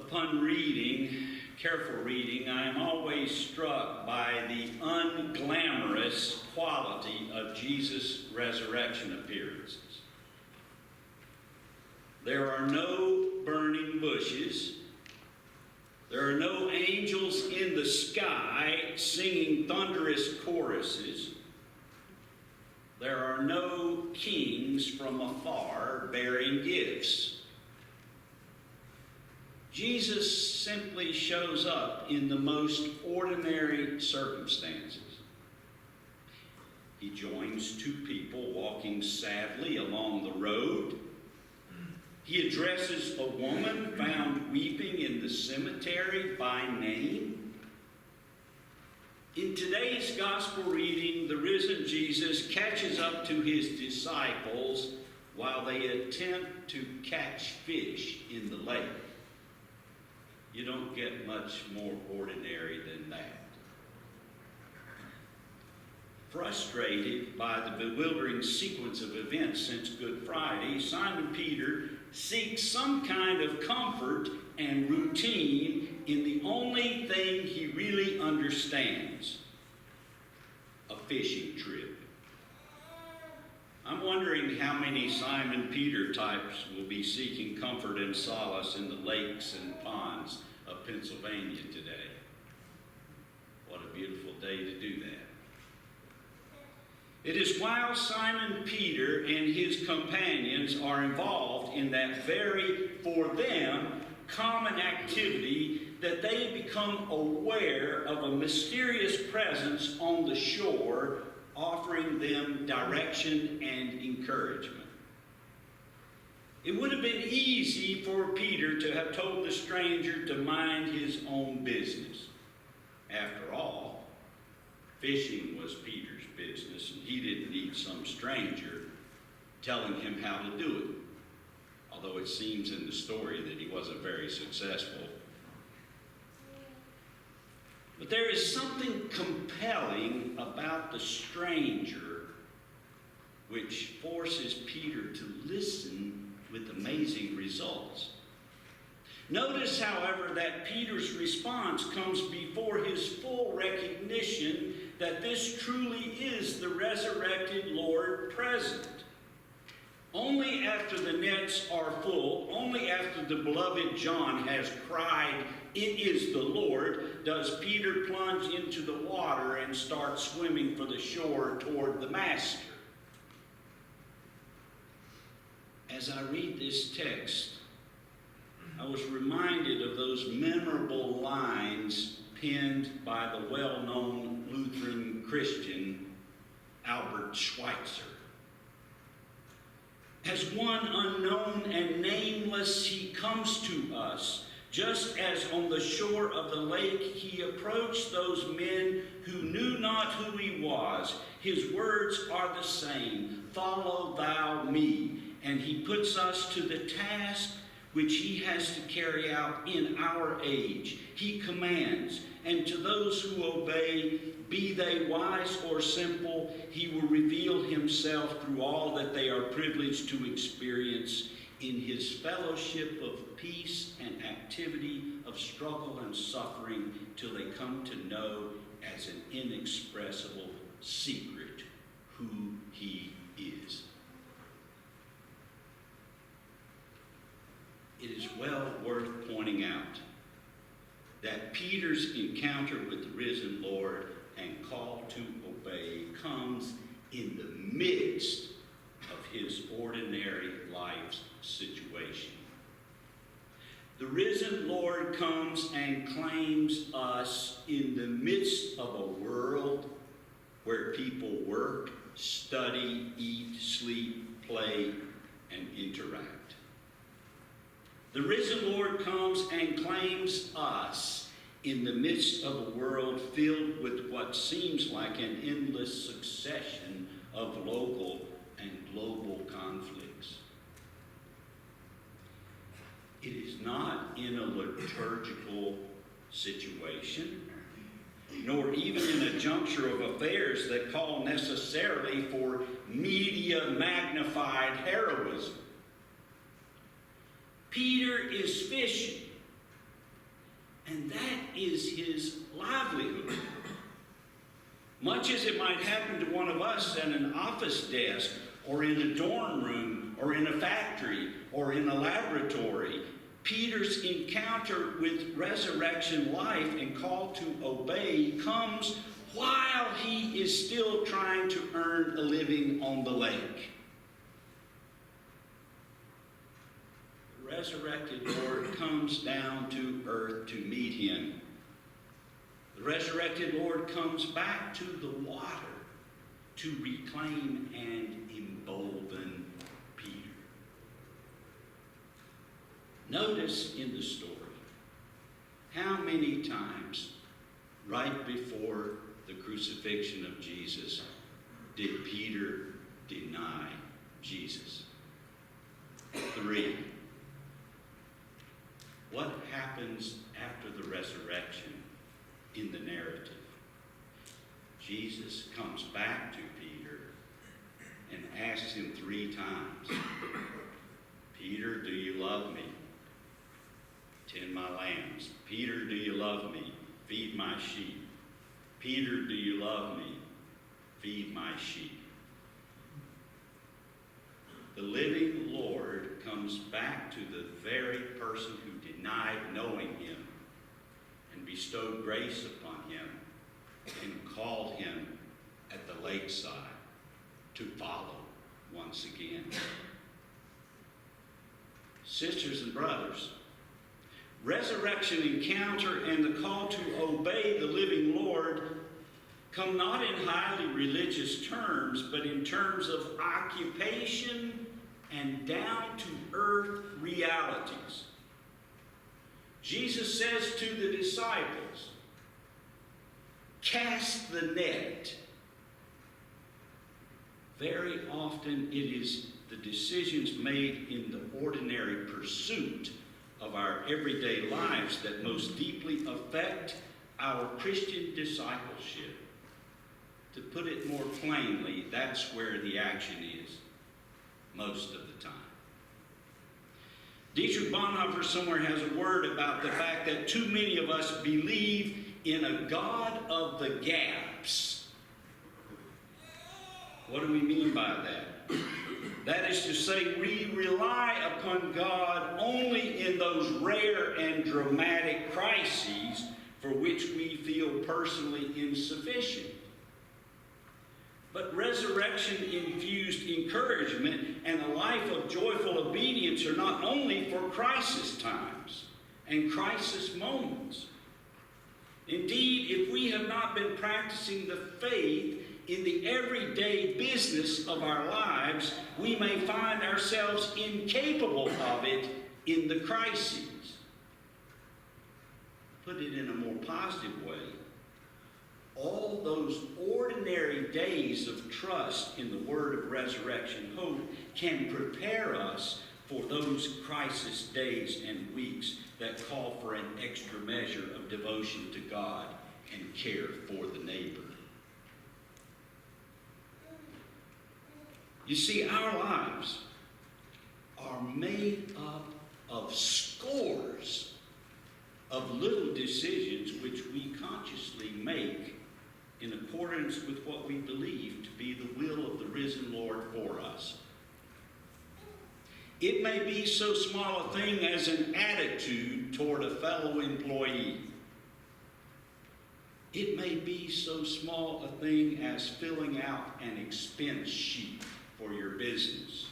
Upon careful reading, I am always struck by the unglamorous quality of Jesus' resurrection appearances. There are no burning bushes. There are no angels in the sky singing thunderous choruses. There are no kings from afar bearing gifts. Jesus simply shows up in the most ordinary circumstances. He joins two people walking sadly along the road. He addresses a woman found weeping in the cemetery by name. In today's gospel reading, the risen Jesus catches up to his disciples while they attempt to catch fish in the lake. You don't get much more ordinary than that. Frustrated by the bewildering sequence of events since Good Friday, Simon Peter seeks some kind of comfort and routine in the only thing he really understands: a fishing trip. I'm wondering how many Simon Peter types will be seeking comfort and solace in the lakes and ponds of Pennsylvania today. What a beautiful day to do that. It is while Simon Peter and his companions are involved in that very, for them, common activity that they become aware of a mysterious presence on the shore offering them direction and encouragement. It would have been easy for Peter to have told the stranger to mind his own business. After all, fishing was Peter's business, and he didn't need some stranger telling him how to do it. Although it seems in the story that he wasn't very successful. But there is something compelling about the stranger which forces Peter to listen with amazing results. Notice, however, that Peter's response comes before his full recognition that this truly is the resurrected Lord present. Only after the nets are full, only after the beloved John has cried, "It is the Lord," does Peter plunge into the water and start swimming for the shore toward the Master. As I read this text, I was reminded of those memorable lines penned by the well-known Lutheran Christian Albert Schweitzer. As one unknown and nameless, he comes to us, just as on the shore of the lake he approached those men who knew not who he was. His words are the same: "Follow thou me." And he puts us to the task which he has to carry out in our age. He commands, and to those who obey, be they wise or simple, he will reveal himself through all that they are privileged to experience in his fellowship of peace and activity, of struggle and suffering, till they come to know as an inexpressible secret who he is. It is well worth pointing out that Peter's encounter with the risen Lord and call to obey comes in the midst of his ordinary life's situation. The risen Lord comes and claims us in the midst of a world where people work, study, eat, sleep, play, and interact. The risen Lord comes and claims us in the midst of a world filled with what seems like an endless succession of local and global conflicts. It is not in a liturgical situation, nor even in a juncture of affairs that call necessarily for media-magnified heroism. Peter is fishing, And that is his livelihood. Much as it might happen to one of us at an office desk, or in a dorm room, or in a factory, or in a laboratory, Peter's encounter with resurrection life and call to obey comes while he is still trying to earn a living on the lake. The resurrected Lord comes down to earth to meet him. The resurrected Lord comes back to the water to reclaim and embolden Peter. Notice in the story how many times right before the crucifixion of Jesus did Peter deny Jesus? 3. What happens after the resurrection in the narrative? Jesus comes back to Peter and asks him 3 times, Peter, do you love me? Tend my lambs. Peter, do you love me? Feed my sheep. Peter, do you love me? Feed my sheep. The living Lord comes back to the very person who denied knowing him and bestowed grace upon him and called him at the lakeside to follow once again. Sisters and brothers, resurrection encounter and the call to obey the living Lord come not in highly religious terms, but in terms of occupation and down-to-earth realities. Jesus says to the disciples, cast the net. Very often it is the decisions made in the ordinary pursuit of our everyday lives that most deeply affect our Christian discipleship. To put it more plainly, that's where the action is most of the time. Dietrich Bonhoeffer somewhere has a word about the fact that too many of us believe in a God of the gaps. What do we mean by that? That is to say, we rely upon God only in those rare and dramatic crises for which we feel personally insufficient. But resurrection-infused encouragement and a life of joyful obedience are not only for crisis times and crisis moments. Indeed, if we have not been practicing the faith in the everyday business of our lives, we may find ourselves incapable of it in the crises. Put it in a more positive way, all those ordinary days of trust in the word of resurrection hope can prepare us for those crisis days and weeks that call for an extra measure of devotion to God and care for the neighbor. You see, our lives are made up of scores of little decisions which we consciously make in accordance with what we believe to be the will of the risen Lord for us. It may be so small a thing as an attitude toward a fellow employee. It may be so small a thing as filling out an expense sheet for your business.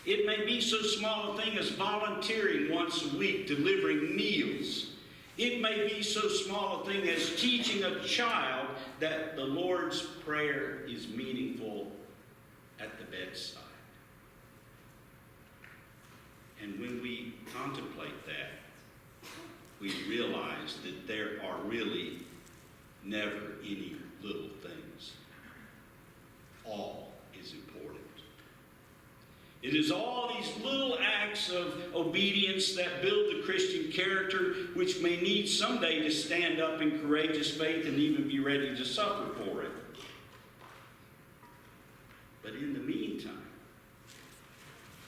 It may be so small a thing as volunteering once a week, delivering meals. It may be so small a thing as teaching a child that the Lord's Prayer is meaningful at the bedside. And when we contemplate that, we realize that there are really never any little things. All is important. It is all these little acts of obedience that build the Christian character, which may need someday to stand up in courageous faith and even be ready to suffer for it. But in the meantime,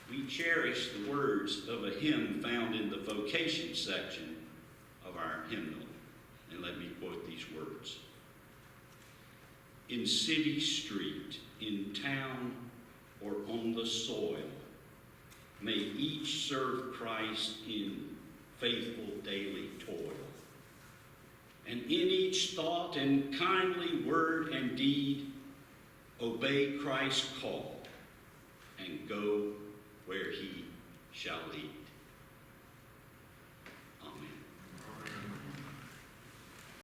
we cherish the words of a hymn found in the vocation section of our hymnal. And let me quote these words. In city street, in town, or on the soil, may each serve Christ in faithful daily toil. And in each thought and kindly word and deed, obey Christ's call and go where he shall lead. Amen.